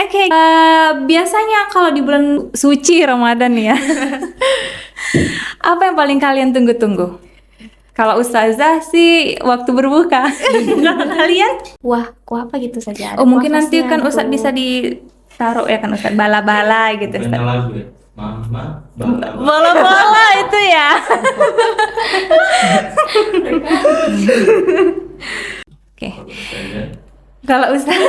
Oke, biasanya kalau di bulan suci Ramadan ya, apa yang paling kalian tunggu-tunggu? Kalau ustazah sih waktu berbuka. Kalau kalian? Wah, kok apa gitu saja. Oh mungkin nanti kan ustaz bisa ditaruh ya kan ustaz, bala-bala gitu Bukannya ustaz. lagu ya? Mama, bala. Bola-bola itu ya. Oke. Kalau ustaz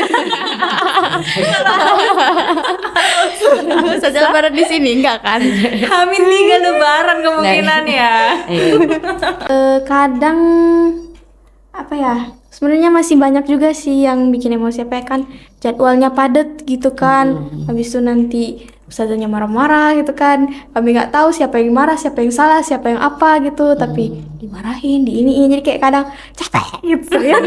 Saja lebaran di sini enggak kan? Hamin 3 lebaran kemungkinan ya. Kadang apa ya? Sebenarnya masih banyak juga sih yang bikin emosi apa ya kan jadwalnya padat gitu kan. Habis itu nanti ustazanya marah-marah gitu kan. Kami nggak tahu siapa yang marah, siapa yang salah, siapa yang apa gitu. Tapi dimarahin, di ini jadi kayak kadang capek gitu ya.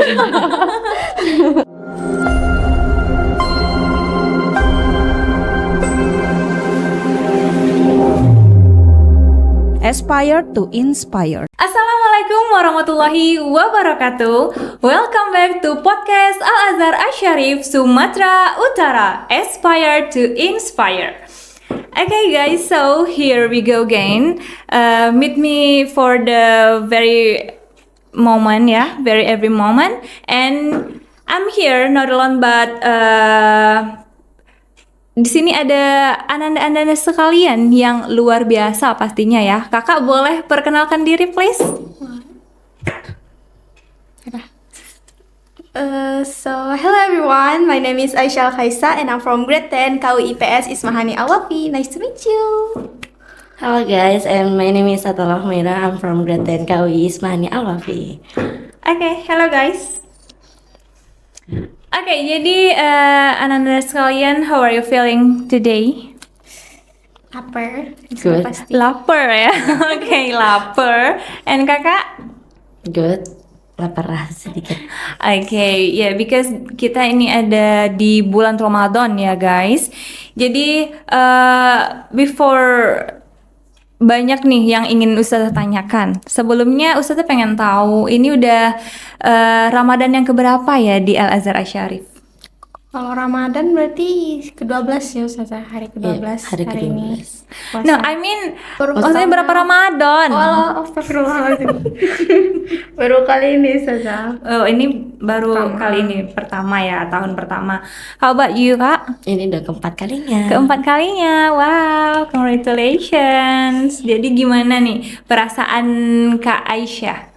Aspire to inspire. Assalamualaikum warahmatullahi wabarakatuh. Welcome back to podcast Al Azhar Asy-Syarif Sumatera Utara. Aspire to inspire. Okay guys, so here we go again. Meet me for the very moment ya, very every moment. And I'm here not alone but di sini ada ananda-ananda sekalian yang luar biasa pastinya ya. Kakak boleh perkenalkan diri please? So hello everyone, my name is Aisyah Khaisa and I'm from grade 10 KUI IPS Ismahani Al-Wafi. Nice to meet you. Hello guys, and my name is Atalah Mira. I'm from grade 10 KUI Ismahani Al-Wafi. Okay, hello guys. Oke, jadi ananda sekalian, how are you feeling today? Lapar. Good. Pasti. Lapar ya? Oke, lapar. And kakak? Good. Lapar sedikit. Oke, ya because kita ini ada di bulan Ramadan ya guys. Jadi before banyak nih yang ingin Ustazah tanyakan. Sebelumnya Ustazah pengen tahu ini udah Ramadan yang keberapa ya di Al Azhar Asy-Syarif? Kalau Ramadan berarti ke-12 ya Ustazah, hari ke-12 hari ini. ke-12. Puasa. No, I mean Baru maksudnya pertama. berapa Ramadan? Oh, astagfirullahaladzim. Baru kali ini Ustazah. Oh, ini baru kali ini pertama ya, tahun pertama. How about you, Kak? Ini udah keempat kalinya. Keempat kalinya. Wow, congratulations. Jadi gimana nih perasaan Kak Aisyah?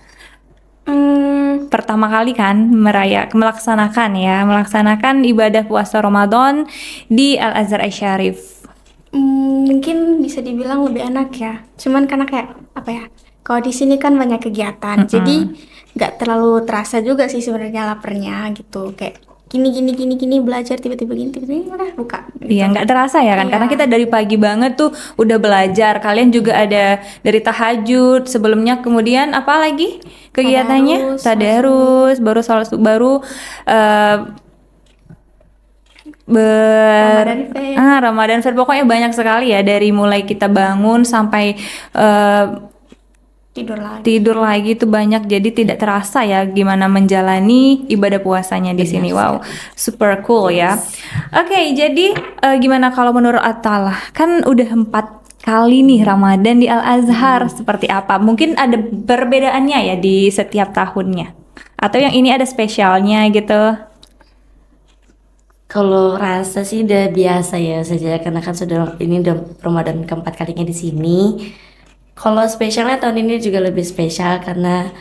Pertama kali kan melaksanakan ibadah puasa Ramadan di Al Azhar Asy-Syarif. Mungkin bisa dibilang lebih enak ya. Cuman karena kayak apa ya? Kalau di sini kan banyak kegiatan, jadi nggak terlalu terasa juga sih sebenarnya laparnya gitu. Kayak gini belajar tiba-tiba udah buka. Gitu. Iya, nggak terasa ya kan, Iya. karena kita dari pagi banget tuh udah belajar. Kalian juga ada dari tahajud sebelumnya, kemudian apa lagi kegiatannya? Tadarus, baru salat baru Ramadan Fair. Ramadan Fair, pokoknya banyak sekali ya dari mulai kita bangun sampai tidur lagi tuh banyak, jadi tidak terasa ya gimana menjalani ibadah puasanya di sini. Wow, super cool ya. Oke, jadi gimana kalau menurut Atalah? Kan udah 4 kali nih Ramadan di Al Azhar, seperti apa? Mungkin ada perbedaannya ya di setiap tahunnya, atau yang ini ada spesialnya gitu? Kalau rasa sih udah biasa ya saja, karena kan ini udah Ramadan keempat kalinya di sini. Kalau spesialnya tahun ini juga lebih spesial karena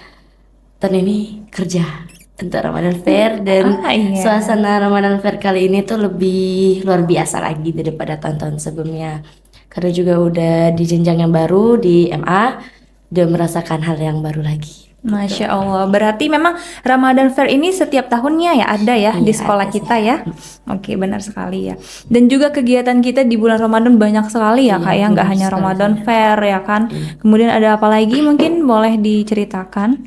tahun ini kerja untuk Ramadan Fair dan iya. suasana Ramadan Fair kali ini tuh lebih luar biasa lagi daripada tahun-tahun sebelumnya. Karena juga udah di jenjang yang baru di MA, udah merasakan hal yang baru lagi. Masya Allah, berarti memang Ramadan Fair ini setiap tahunnya ya ada ya di sekolah ada kita ya. Oke, benar sekali ya. Dan juga kegiatan kita di bulan Ramadan banyak sekali ya Kak ya, nggak hanya Ramadan Fair ya kan. Kemudian ada apa lagi mungkin boleh diceritakan?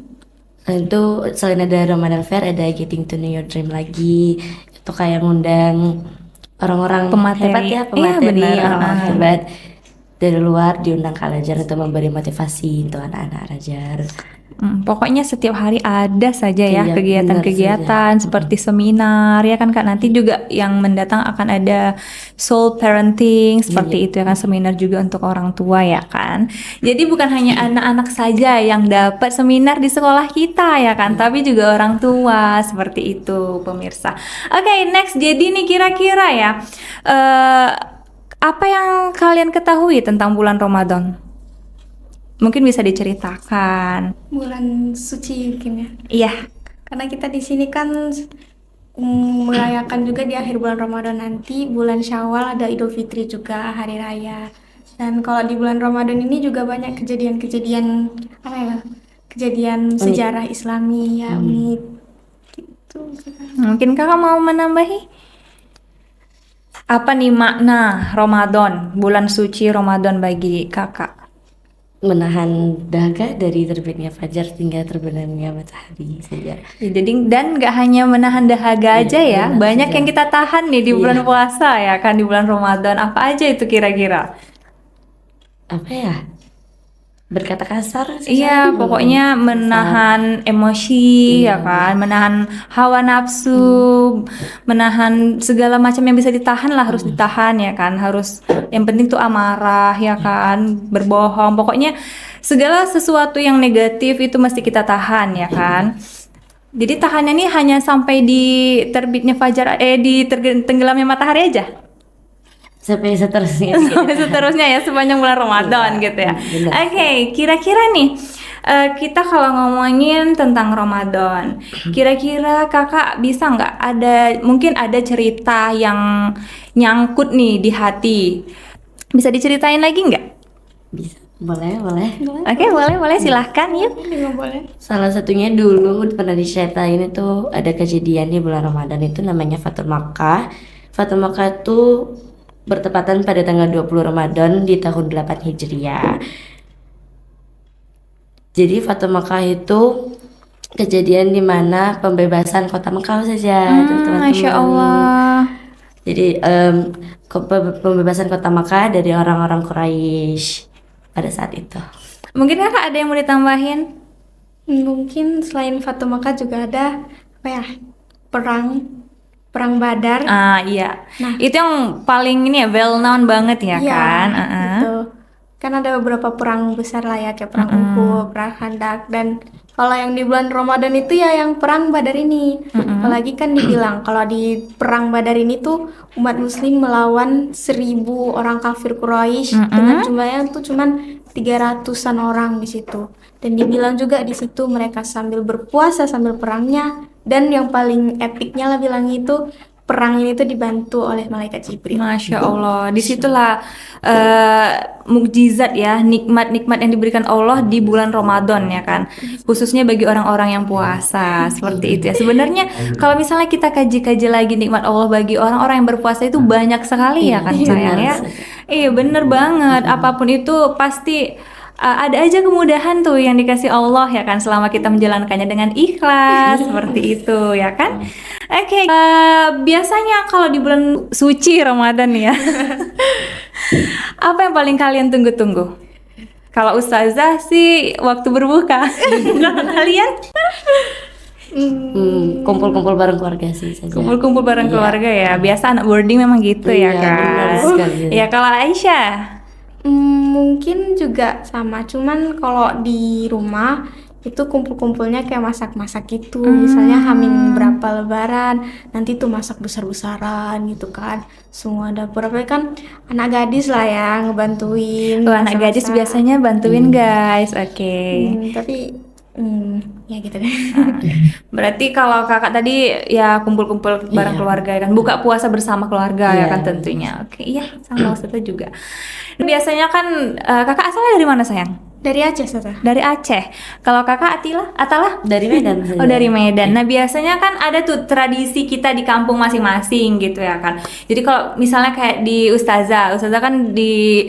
Nah, itu selain ada Ramadan Fair, ada Getting to Know Your Dream lagi. Itu kayak ngundang orang-orang Pemateri. hebat ya, Iya, benar. orang-orang hebat. dari luar diundang ke Al-Azhar untuk memberi motivasi untuk anak-anak Al-Azhar. Pokoknya setiap hari ada saja ya Iya, kegiatan-kegiatan benar seperti seminar ya kan Kak. Nanti juga yang mendatang akan ada soul parenting seperti itu ya kan, seminar juga untuk orang tua ya kan. Jadi bukan hanya anak-anak saja yang dapat seminar di sekolah kita ya kan, tapi juga orang tua seperti itu pemirsa. Oke, next, jadi nih kira-kira ya apa yang kalian ketahui tentang bulan Ramadan? Mungkin bisa diceritakan. Bulan suci mungkin ya. Iya. Karena kita di sini kan merayakan juga di akhir bulan Ramadan nanti, bulan Syawal ada Idul Fitri juga, hari raya. Dan kalau di bulan Ramadan ini juga banyak kejadian-kejadian apa ya? Kejadian sejarah Islami ya, unik gitu. Mungkin kakak mau menambahi? Apa nih makna Ramadan, bulan suci Ramadan bagi kakak? Menahan dahaga dari terbitnya fajar hingga terbenamnya matahari saja. Ya, jadi dan nggak hanya menahan dahaga aja ya, benar banyak saja. yang kita tahan nih di bulan puasa ya kan, di bulan Ramadan. Apa aja itu kira-kira? Apa ya? Berkata kasar saja. Iya, pokoknya menahan emosi ya kan, menahan hawa nafsu, menahan segala macam yang bisa ditahan lah, harus ditahan ya kan, harus, yang penting tuh amarah ya kan, berbohong, pokoknya segala sesuatu yang negatif itu mesti kita tahan ya kan. Jadi tahannya ini hanya sampai di terbitnya fajar, di tenggelamnya matahari aja. Sampai seterusnya. Sampai seterusnya ya, sepanjang bulan Ramadan gitu ya. benar. Oke, kira-kira nih kita kalau ngomongin tentang Ramadan, kira-kira kakak bisa nggak mungkin ada cerita yang nyangkut nih di hati, bisa diceritain lagi nggak? Bisa. Boleh. Oke, boleh silahkan yuk. Nggak boleh. Salah satunya dulu pernah diceritain itu ada kejadian di bulan Ramadan itu namanya Fatul Makkah. Fatul Makkah itu bertepatan pada tanggal 20 Ramadan di tahun 8 Hijriah. Jadi Fatul Makkah itu kejadian di mana pembebasan kota Mekah saja, teman-teman. Masya Allah. Jadi pembebasan kota Makkah dari orang-orang Quraisy pada saat itu. Mungkin kakak ada yang mau ditambahin? Mungkin selain Fatu Makkah juga ada apa ya? Perang Badar. Iya. Nah. Itu yang paling ini ya, well known banget ya Iya, kan? gitu. Kan ada beberapa perang besar lah ya, kayak perang Uhud, perang Khandaq, dan kalau yang di bulan Ramadan itu ya yang perang Badar ini. Apalagi kan dibilang kalau di perang Badar ini tuh umat muslim melawan 1.000 orang kafir Quraisy dengan jumlahnya tuh cuman 300-an orang di situ. Dan dibilang juga di situ mereka sambil berpuasa sambil perangnya, dan yang paling epiknya lah bilang itu perang ini tuh dibantu oleh malaikat Jibril. Masya Allah, disitulah mukjizat ya, nikmat-nikmat yang diberikan Allah di bulan Ramadan ya kan, khususnya bagi orang-orang yang puasa seperti itu ya. Sebenarnya kalau misalnya kita kaji-kaji lagi nikmat Allah bagi orang-orang yang berpuasa itu banyak sekali ya kan sayang ya. Iya bener banget, apapun itu pasti ada aja kemudahan tuh yang dikasih Allah ya kan, selama kita menjalankannya dengan ikhlas seperti itu ya kan. Oke, biasanya kalau di bulan suci Ramadan ya apa yang paling kalian tunggu-tunggu? Kalau ustazah sih waktu berbuka. Kalau kalian? Kumpul-kumpul bareng keluarga sih saja. Kumpul-kumpul bareng keluarga ya. Biasa anak boarding memang gitu ya Iya, kan. benar sekali. Ya kalau Aisyah? Mungkin juga sama, cuman kalau di rumah itu kumpul-kumpulnya kayak masak-masak gitu. Misalnya Hamin berapa lebaran, nanti tuh masak besar-besaran gitu kan. Semua dapur, apa kan anak gadis lah ya ngebantuin. Oh, anak gadis masak-masak. biasanya bantuin guys. Oke. Tapi ya gitu deh. Berarti kalau kakak tadi ya kumpul-kumpul bareng keluarga kan, buka puasa bersama keluarga ya Iya. kan tentunya. Oke, iya sama Ustazah juga. Biasanya kan kakak asalnya dari mana sayang? Dari Aceh, Sata. Dari Aceh. Kalau kakak Atalah? Dari Medan saja. Oh dari Medan. Nah biasanya kan ada tuh tradisi kita di kampung masing-masing gitu ya kan. Jadi kalau misalnya kayak di Ustazah kan di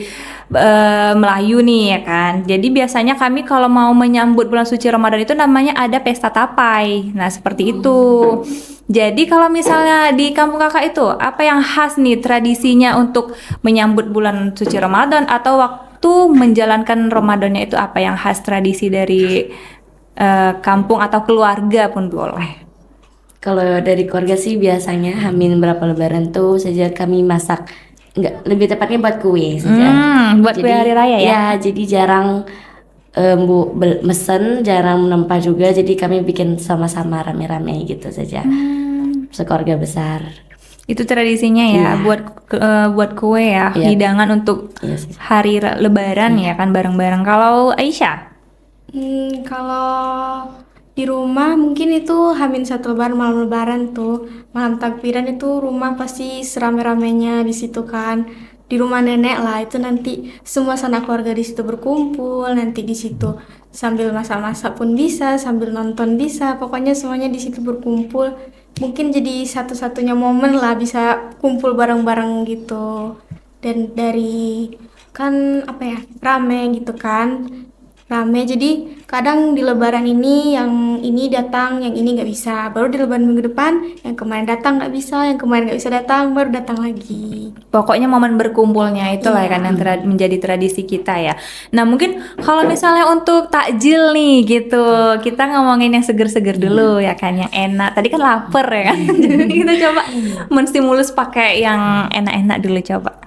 Melayu nih ya kan. Jadi biasanya kami kalau mau menyambut bulan suci Ramadan itu namanya ada pesta tapai. Nah seperti itu. Jadi kalau misalnya di kampung kakak itu, apa yang khas nih tradisinya untuk menyambut bulan suci Ramadan atau waktu menjalankan Ramadannya itu apa yang khas tradisi dari kampung atau keluarga pun boleh? Kalau dari keluarga sih biasanya Hamin berapa lebaran tuh saja kami masak, enggak, lebih tepatnya buat kue saja. Buat kue hari raya ya? Ya, jadi jarang mesen, jarang menempah juga, jadi kami bikin sama-sama rame-rame gitu saja. Sekeluarga besar. Itu tradisinya ya, Iya. buat kue ya, Iya. hidangan untuk Iya sih. hari Lebaran ya kan bareng-bareng. Kalau Aisyah? Kalau di rumah mungkin itu Hamin 1 lebaran, malam lebaran tuh, malam takbiran itu rumah pasti serame-ramenya di situ kan. Di rumah nenek lah itu nanti semua sanak keluarga di situ berkumpul, nanti di situ sambil masak-masak pun bisa, sambil nonton bisa, pokoknya semuanya di situ berkumpul. Mungkin jadi satu-satunya momen lah bisa kumpul bareng-bareng gitu. Dan dari kan apa ya, rame gitu kan, rame, jadi kadang di lebaran ini yang ini datang, yang ini nggak bisa, baru di lebaran minggu depan yang kemarin datang nggak bisa, yang kemarin nggak bisa datang baru datang lagi. Pokoknya momen berkumpulnya itulah Iya. kan yang menjadi tradisi kita ya. Nah mungkin kalau misalnya untuk takjil nih gitu, kita ngomongin yang seger-seger dulu ya kan, yang enak. Tadi kan lapar ya kan, jadi kita coba menstimulus pakai yang enak-enak dulu coba.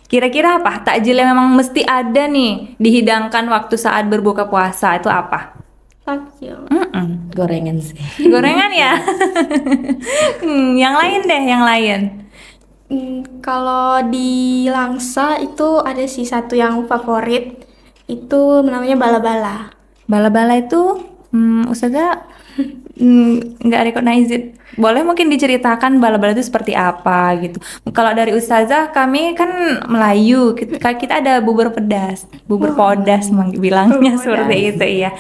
Kira-kira apa takjil yang memang mesti ada nih dihidangkan waktu saat berbuka puasa itu apa? Takjil. Gorengan sih. Gorengan ya? Yang lain deh, yang lain. Kalau di Langsa itu ada sih satu yang favorit, itu namanya bala-bala. Bala-bala itu, Ustazah nggak recognize it. Boleh mungkin diceritakan bala-bala itu seperti apa gitu. Kalau dari Ustazah, kami kan Melayu, kita ada bubur pedas, bubur podas bilangnya seperti itu ya.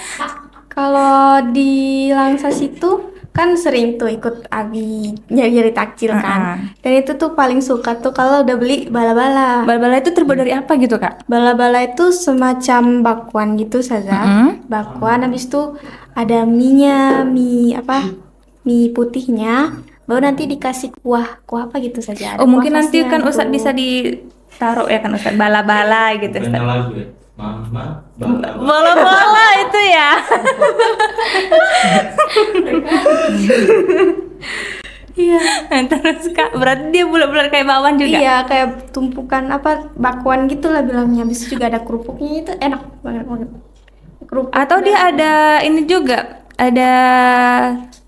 Kalau di Langsa situ kan sering tuh ikut Abi nyari-nyari takjil kan. Dan itu tuh paling suka tuh kalau udah beli bala-bala. Bala-bala itu terbuat dari apa gitu Kak? Bala-bala itu semacam bakwan gitu saja. Bakwan, habis itu ada mie-nya, mie putihnya, baru nanti dikasih kuah apa gitu saja. Ada Oh mungkin kuah nanti khasnya kan gitu. Ustadz bisa ditaruh ya kan Ustadz, bala-bala gitu Bukannya Ustadz. lagu ya? Mama, bala. Bola-bola itu ya. Iya. Terus Kak, berarti dia bulat-bulat kayak bakwan juga? Iya, kayak tumpukan bakwan gitu lah bilangnya. Habis itu juga ada kerupuknya, itu enak banget. Kerupuk. Atau dia ada ini juga, ada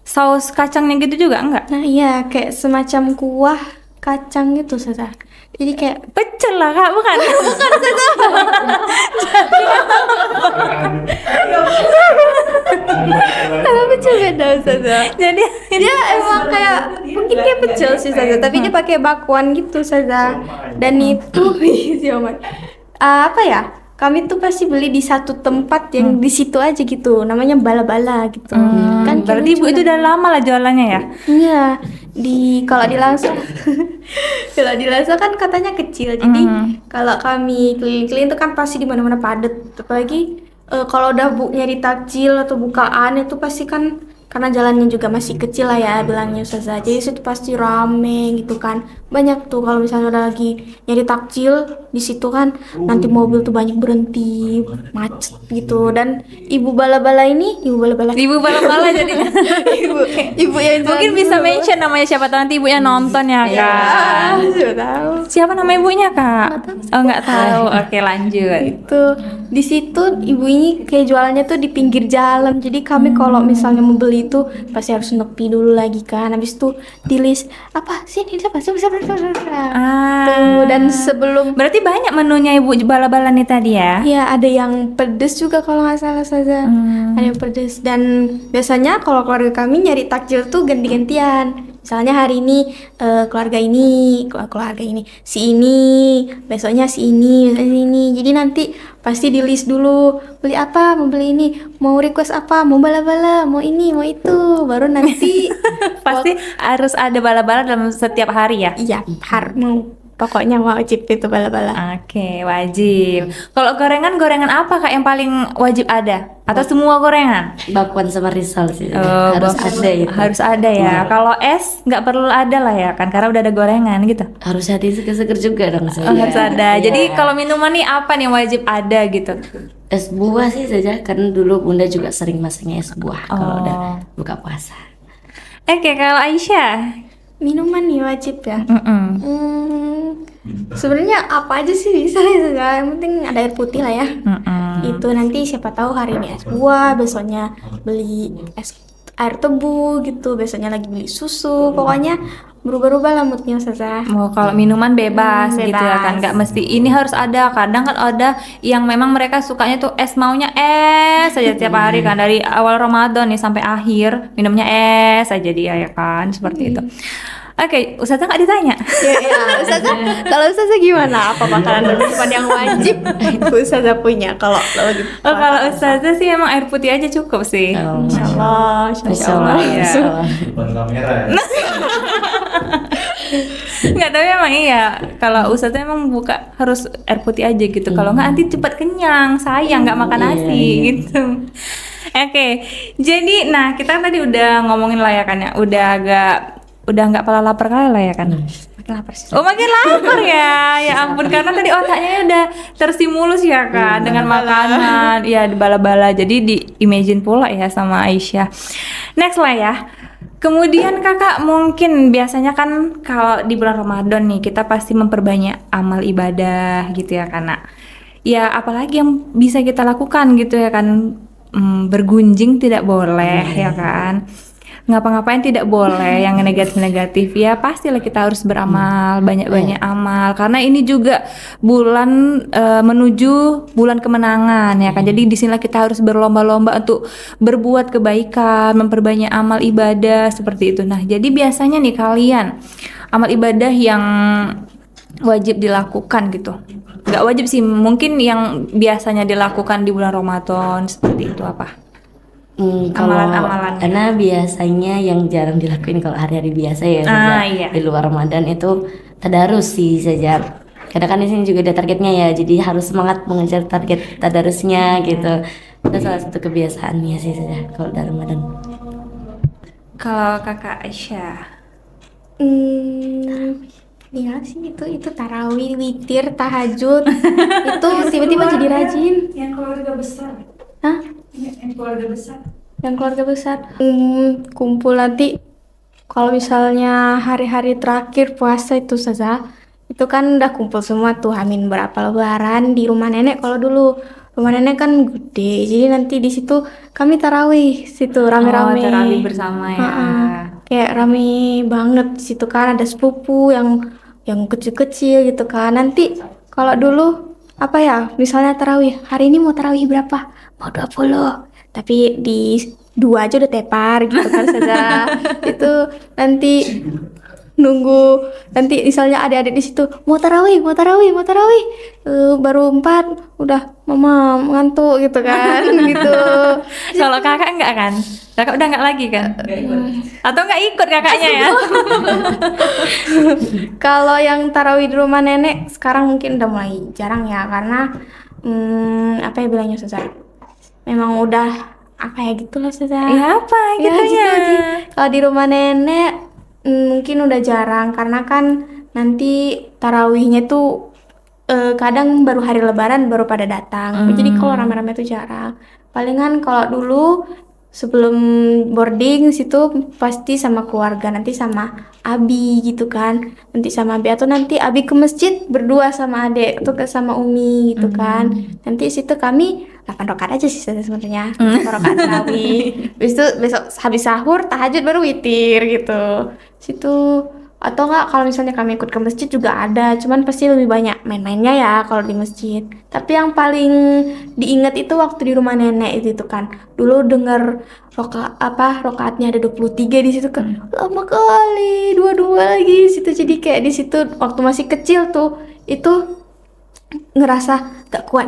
saus kacangnya gitu juga enggak? Nah iya, kayak semacam kuah kacang gitu saja. Jadi kayak Pecel lah Kak, bukan? Bukan kalau pecel beda saja. Jadi Dia emang kayak mungkin kayak pecel sih saja, tapi dia pakai bakwan gitu saja. Dan itu siaman. Apa ya? Kami tuh pasti beli di satu tempat yang di situ aja gitu, namanya bala-bala gitu. Kan kayak berarti Ibu lucu itu udah lama lah jualannya ya? Iya, kalau di Langsa, kalau di Langsa kan katanya kecil, jadi kalau kami keliling-keliling itu kan pasti di mana-mana padat. Apalagi kalau udah nyari takjil atau bukaan itu pasti kan karena jalannya juga masih kecil lah ya bilangnya Ustazah. Jadi situ pasti rame gitu kan. Banyak tuh kalau misalnya udah lagi nyari takjil di situ kan nanti mobil tuh banyak berhenti, macet gitu. Dan ibu bala-bala Ibu bala-bala jadi ibu yang mungkin jalan bisa dulu. mention namanya, siapa tahu nanti ibunya nonton ya Kak. Sudah tahu. Siapa nama ibunya Kak? Oh nggak tahu. Oke lanjut. Itu di situ ibu ini kayak jualannya tuh di pinggir jalan, jadi kami kalau misalnya mau beli itu pasti harus nepi dulu lagi kan, habis itu di list apa sini siapa. Tuh, dan sebelum Berarti banyak menunya Ibu bala-bala nih tadi ya? ya ada yang pedes juga kalau nggak salah saja, ada yang pedes. Dan biasanya kalau keluarga kami nyari takjil tuh ganti-gantian. Misalnya hari ini keluarga ini si ini, besoknya si ini, besoknya si ini. Jadi nanti pasti di list dulu beli apa, mau beli ini, mau request apa, mau bala-bala, mau ini, mau itu, baru nanti Pasti harus ada bala-bala dalam setiap hari ya? iya mau Pokoknya wajib itu bala-bala. Oke, wajib. Kalau gorengan apa Kak yang paling wajib ada? Atau semua gorengan? Bakwan sama risol sih. Oh, Harus bakwan. ada itu. Harus ada ya. Kalau es nggak perlu ada lah ya kan, karena udah ada gorengan gitu. Harus ada seger-seger juga dong saya. Oh, harus ada. Iya. Jadi kalau minuman nih apa nih yang wajib ada gitu? Es buah sih saja, karena dulu bunda juga sering masaknya es buah kalau udah Oh. buka puasa. Oke, kalau Aisyah. Minuman nih wajib ya. Mm-mm. Sebenarnya apa aja sih bisa ya, yang penting ada air putih lah ya. Mm-mm. Itu nanti siapa tahu hari ini es buah, besoknya beli es air tebu gitu, besoknya lagi beli susu. Pokoknya berubah-ubah lah moodnya Ustazah. Oh, kalau minuman bebas, gitu ya kan, bebas. nggak mesti ini harus ada. Kadang kan ada yang memang mereka sukanya tuh es, maunya es saja tiap hari kan, dari awal Ramadan nih sampai akhir minumnya es aja dia ya kan, seperti itu. Oke, Ustazah nggak ditanya. Ya, Ustazah, kalau Ustazah gimana? Apa makanan dan minuman yang wajib Ustazah punya kalau lagi Oh, kalau Ustazah sih emang air putih aja cukup sih. Oh, Insyaallah, Masya Allah, Iya. Masya Allah. Depan kamera ya. Nggak, tapi emang iya. Kalau Ustazah emang buka harus air putih aja gitu. Kalau nggak nanti cepat kenyang, sayang nggak makan Iya, nasi iya. gitu. Oke, jadi nah kita tadi udah ngomongin lah ya kan ya, udah nggak pala lapar kali lah ya kan. makin lapar sih. Oh, makin lapar ya. Ya ampun, karena tadi otaknya udah terstimulus ya kan dengan makanan. Ya, di bala-bala. Jadi di imagine pula ya sama Aisyah. Next lah ya. Kemudian Kakak mungkin biasanya kan kalau di bulan Ramadan nih kita pasti memperbanyak amal ibadah gitu ya kan, Nak. Ya apalagi yang bisa kita lakukan gitu ya kan. Bergunjing tidak boleh ya kan. Ngapa-ngapain tidak boleh, yang negatif-negatif ya pastilah kita harus beramal, banyak-banyak amal, karena ini juga bulan menuju bulan kemenangan ya kan. Jadi di sinilah kita harus berlomba-lomba untuk berbuat kebaikan, memperbanyak amal ibadah seperti itu. Nah, jadi biasanya nih kalian amal ibadah yang wajib dilakukan gitu. Nggak wajib sih, mungkin yang biasanya dilakukan di bulan Ramadan seperti itu apa? Kalau Amalan-amalannya. karena biasanya yang jarang dilakuin kalau hari-hari biasa ya, Ah, Saja. iya. Di luar Ramadan itu tadarus sih saja. Karena kan di sini juga ada targetnya ya, jadi harus semangat mengejar target tadarusnya gitu. Itu salah satu kebiasaannya sih saja kalau di Ramadan. Kalau Kakak Aisyah. Iya sih itu tarawih, witir, tahajud. Itu tiba-tiba jadi rajin. Yang keluarga besar. Hah? Yang keluarga besar. Yang keluarga besar. Kumpul nanti kalau misalnya hari-hari terakhir puasa itu Ustazah, itu kan udah kumpul semua tuh Amin berapa lebaran di rumah nenek. Kalau dulu rumah nenek kan gede, jadi nanti di situ kami tarawih situ rame-rame. Oh, tarawih bersama ya. Kayak rame banget di situ kan, ada sepupu yang kecil-kecil gitu kan. Nanti kalau dulu apa ya, misalnya tarawih, hari ini mau tarawih berapa? Mau 20. Tapi di 2 aja udah tepar gitu kan Ustazah. Itu nanti nunggu, nanti misalnya adik-adik di situ mau tarawih. Baru 4 udah mama ngantuk gitu kan gitu. Kalau kakak enggak kan? Kakak udah enggak lagi kan? Atau enggak ikut kakaknya ya? Kalau yang tarawih di rumah nenek sekarang mungkin udah mulai jarang ya, karena apa ya bilangnya Ustazah, memang udah apa ya gitulah Ustazah. Ya apa Ya, gitu ya? gitu. Kalau di rumah nenek mungkin udah jarang, karena kan nanti tarawihnya tuh kadang baru hari lebaran baru pada datang. Jadi kalau rame-rame tuh jarang. Palingan kalau dulu sebelum boarding situ pasti sama keluarga, nanti sama abi gitu kan. Nanti sama abi, atau nanti abi ke masjid berdua sama adek tuh sama umi gitu kan. Nanti situ kami 8 rakaat aja sih sebenarnya. 8 rakaat tarawih. Habis itu besok habis sahur tahajud baru witir gitu. Situ. Atau enggak kalau misalnya kami ikut ke masjid juga ada, cuman pasti lebih banyak main-mainnya ya kalau di masjid. Tapi yang paling diingat itu waktu di rumah nenek itu kan. Dulu denger rokaatnya ada 23 di situ kan. Lama kali, 22 lagi situ. Jadi kayak di situ waktu masih kecil tuh itu ngerasa gak kuat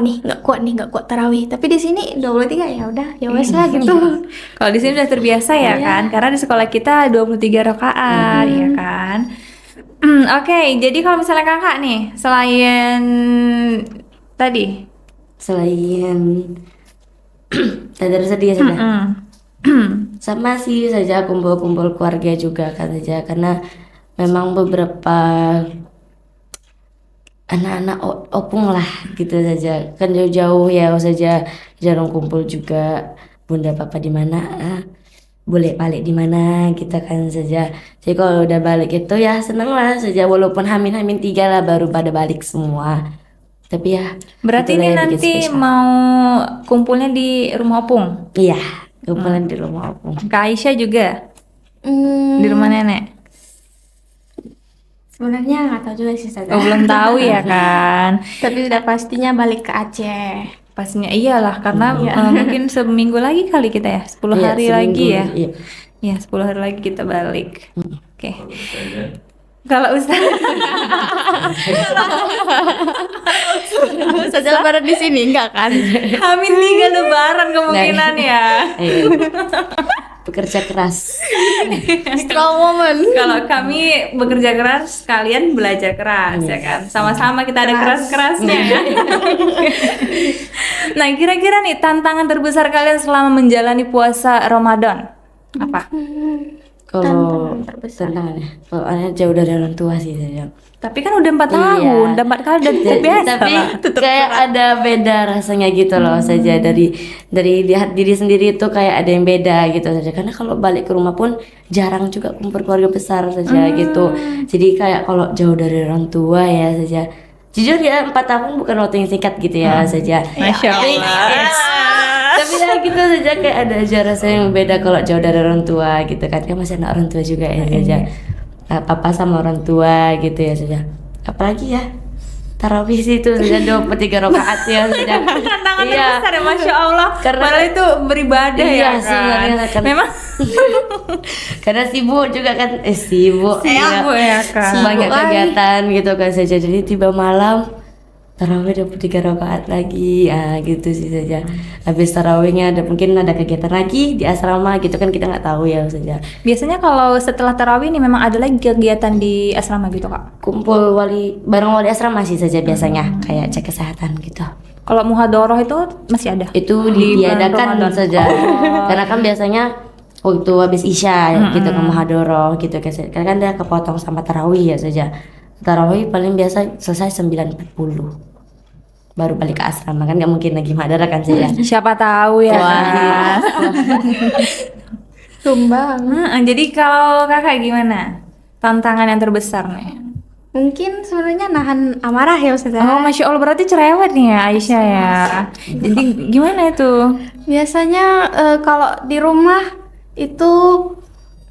tarawih. Tapi di sini 23 ya udah, ya wes lah gitu. Kalau di sini udah terbiasa ya Iya. kan? Karena di sekolah kita 23 rakaat ya kan. Oke, jadi kalau misalnya kakak nih, selain tadi, Selain sadar sedih saja. Sama sih saja kumpul-kumpul keluarga juga kan saja, karena memang beberapa anak-anak opung lah gitu saja, kan jauh-jauh ya saja, jarang kumpul juga. Bunda papa di mana, boleh balik di mana kita kan saja. Jadi kalau udah balik itu ya seneng lah saja, walaupun hamin 3 lah baru pada balik semua. Tapi ya berarti itulah ini yang bikin nanti spesial. mau kumpulnya di rumah opung. Iya, kumpulan di rumah opung. Kak Aisyah juga Hmm, di rumah nenek. sebenarnya nggak tahu juga sih Ustazah. Oh, belum tahu ya kan? Tapi udah pastinya balik ke Aceh. Pastinya iyalah karena mungkin seminggu lagi kali kita ya, 10 Iya, hari seminggu lagi ya. Iya. Ya, 10 hari lagi kita balik. Oke. Kalau Ustaz Ustazah lebaran di sini enggak kan? Hamin 3 lebaran kemungkinan ya. Iya. Bekerja keras. Strong woman. Kalau kami bekerja keras, kalian belajar keras ya kan. Sama-sama kita ada keras-kerasnya ya. Nah, kira-kira nih tantangan terbesar kalian selama menjalani puasa Ramadan apa? Kalau Tantangan terbesar. tantangannya, kalau anaknya jauh dari orang tua sih saya. Tapi kan udah 4 Iya. tahun, udah 4 kali udah biasa Tapi lah. kayak ada beda rasanya gitu loh saja, dari diri sendiri itu kayak ada yang beda gitu saja, karena kalau balik ke rumah pun jarang juga kumpul keluarga besar saja gitu. Jadi kayak kalau jauh dari orang tua ya saja, jujur ya 4 tahun bukan waktu yang singkat gitu ya saja. Masya Allah. Tapi ya gitu saja, kayak ada aja rasa yang beda kalau jauh dari orang tua gitu kan masih anak orang tua juga ya saja. Papa sama orang tua gitu ya saja. Apalagi ya tarawih sih itu saja 23 rakaat ya saja. Tantangan Iya. terbesar ya, Masya Allah. Karena- Padahal itu beribadah Iya, ya kan. sebenarnya kan. Memang Karena sibuk juga kan, sibuk sibuk ya kan. banyak Sibuk kegiatan gitu kan saja. Jadi tiba malam tarawih 23 rakaat lagi, gitu sih saja. Habis tarawihnya mungkin ada kegiatan lagi di asrama gitu kan, kita nggak tahu ya saja. Biasanya kalau setelah tarawih nih memang ada lagi kegiatan di asrama gitu Kak. Kumpul bareng wali asrama sih saja biasanya, kayak cek kesehatan gitu. Kalau muhadharah itu masih ada. Itu Di bulan diadakan Ramadan. saja. Karena kan biasanya waktu habis isya gitu ke muhadharah gitu, karena kan dia kepotong sama tarawih ya saja. Tarawih paling biasa selesai 9.40 baru balik ke asrama, kan nggak mungkin lagi muhadharah kan saja. Siapa tahu ya. Wah. Kan? Tumbang. Jadi kalau Kakak gimana? Tantangan yang terbesar nih. Mungkin sebenarnya nahan amarah ya Ustazah. Oh, Masya Allah, berarti cerewet nih ya Aisyah ya. Jadi gimana itu? Biasanya kalau di rumah itu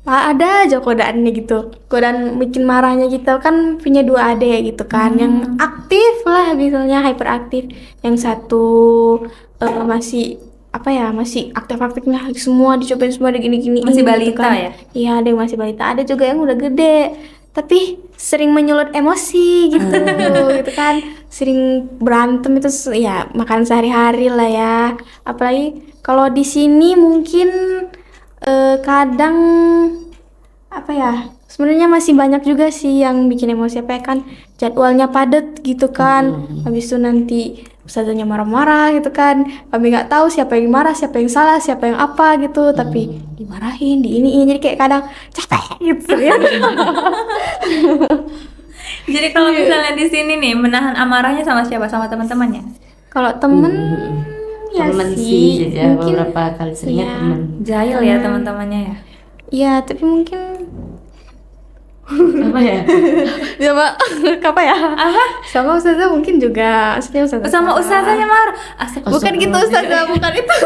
ada aja godaannya gitu, godaan bikin marahnya gitu. Kan punya 2 adik gitu kan, yang aktif lah, misalnya hyperaktif, yang satu masih apa ya, masih aktif-aktifnya semua, dicobain semua gini-gini Masih gitu balita kan. ya? Iya, ada yang masih balita, ada juga yang udah gede tapi sering menyulut emosi gitu gitu kan, sering berantem itu ya makan sehari-hari lah ya. Apalagi kalau di sini mungkin kadang apa ya, sebenarnya masih banyak juga sih yang bikin emosi, apa ya kan, jadwalnya padat gitu kan. Habis itu nanti ustazahnya marah-marah gitu kan, kami nggak tahu siapa yang marah, siapa yang salah, siapa yang apa gitu, tapi dimarahin, diiniin, jadi kayak kadang capek gitu ya. Jadi kalau misalnya di sini nih menahan amarahnya sama siapa? Sama teman-temannya? Kalau temen ya Temen sih sih saja, mungkin beberapa kali seringnya iya. temen. Jahil ya teman-temannya ya. ya, tapi mungkin Apa ya? sama apa ya, sama ustazah mungkin juga, maksudnya ustazah Sama ustazahnya marah. bukan gitu ustazah, bukan itu.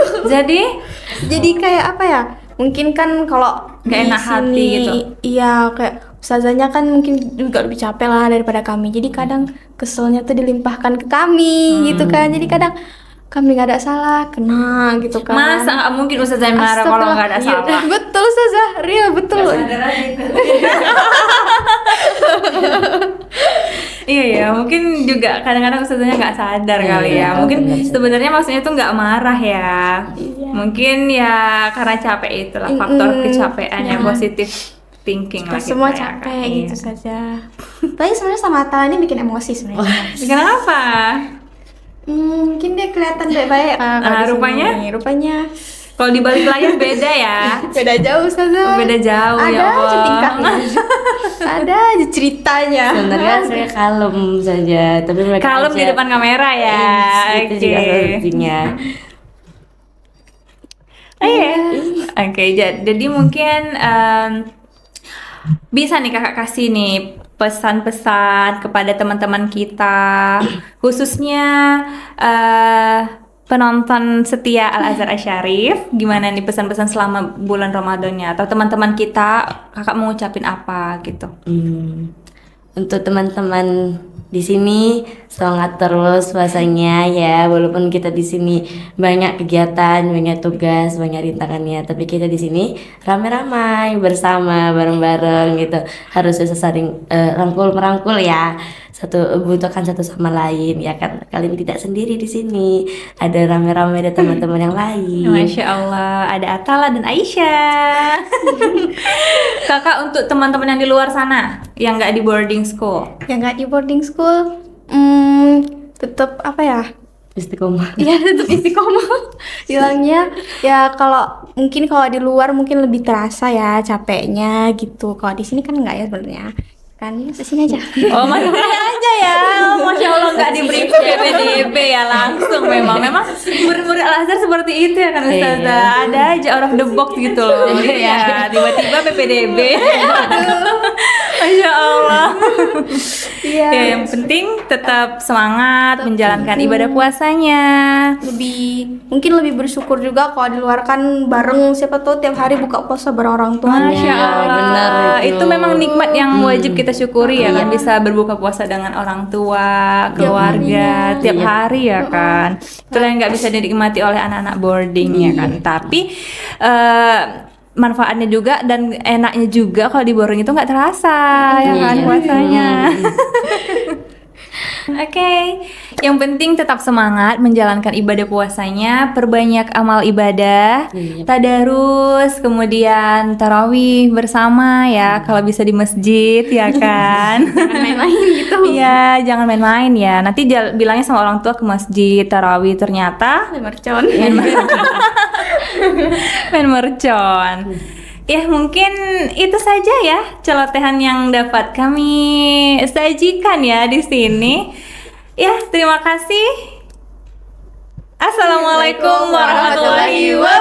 Jadi kayak apa ya, mungkin kan kalau Nggak di enak hati sini, gitu. iya, kayak ustazahnya kan mungkin juga lebih capek lah daripada kami, jadi kadang keselnya tuh dilimpahkan ke kami gitu kan, jadi kadang kami nggak ada salah kena gitu kan. masa nggak mungkin ustazah yang marah kalau nggak ada Astagfirullah. salah? Iya, betul ustazah, real betul. Iya ya, mungkin juga kadang-kadang ustazahnya nggak sadar kali ya. Mungkin sebenarnya maksudnya tuh nggak marah ya. Mungkin ya karena capek itulah faktor kecapean yang positif. thinking Kita lah semua kita ya, capek kan? gitu Iya. saja. Tapi sebenarnya sama Atal ini bikin emosi sebenarnya. Bikin apa? Mungkin dia kelihatan baik-baik. Kalau di sini. Rupanya? Rupanya Kalau di balik layar beda ya. beda jauh Ustazah. Beda jauh, Ada ya aja Allah. tingkahnya. Ada aja ceritanya. Sebenarnya saya kalem saja, tapi mereka Kalem di aja- depan kamera ya. Itu juga sepertinya. Iya. Oke, jadi mungkin bisa nih kakak kasih nih pesan-pesan kepada teman-teman kita, khususnya penonton setia Al Azhar Asyarif. Gimana nih pesan-pesan selama bulan Ramadannya? Atau teman-teman kita, kakak mau ngucapin apa gitu? Untuk teman-teman di sini semangat terus puasanya ya, walaupun kita di sini banyak kegiatan, banyak tugas, banyak rintangannya, tapi kita di sini ramai-ramai bersama bareng-bareng gitu, harus bisa saling rangkul merangkul ya, satu butuhkan satu sama lain ya kan. Kalian tidak sendiri di sini, ada ramai-ramai ada teman-teman yang lain. Masya Allah, ada Atala dan Aisyah. Kakak, untuk teman-teman yang di luar sana, yang nggak di boarding school, Yang nggak di boarding school, tetap apa ya? Istiqomah. Ya tetap istiqomah. Bilangnya ya kalau di luar mungkin lebih terasa ya capeknya gitu. Kalau di sini kan enggak ya sebenarnya. Kan di sini aja. oh masuk aja ya, Masya Allah nggak di briefing PPDB ya, langsung memang murid-murid Al Azhar seperti itu ya kan Ustazah. Iya. Ada aja out of the box gitu loh. Iya, tiba-tiba PPDB. Masya Allah. Iya. Ya, yang penting tetap semangat menjalankan ibadah puasanya. Mungkin lebih bersyukur juga kalau di luar kan bareng, siapa tahu tiap hari buka puasa bareng orang tuanya. Masya Allah, benar itu. itu memang nikmat yang wajib kita syukuri ya kan, bisa berbuka puasa dengan orang tua, keluarga, tiap hari ya kan. Itulah yang nggak bisa dinikmati oleh anak-anak boarding ya kan. Tapi manfaatnya juga dan enaknya juga kalau di boarding itu nggak terasa ya kan puasanya. Oke, yang penting tetap semangat menjalankan ibadah puasanya, perbanyak amal ibadah, tadarus, kemudian tarawih bersama ya, kalau bisa di masjid ya kan. Jangan main-main gitu. Iya, jangan main-main ya. Nanti bilangnya sama orang tua ke masjid tarawih, ternyata Mercon. main mercon. Ya mungkin itu saja ya celotehan yang dapat kami sajikan ya di sini. Ya, terima kasih. Assalamualaikum warahmatullahi wabarakatuh.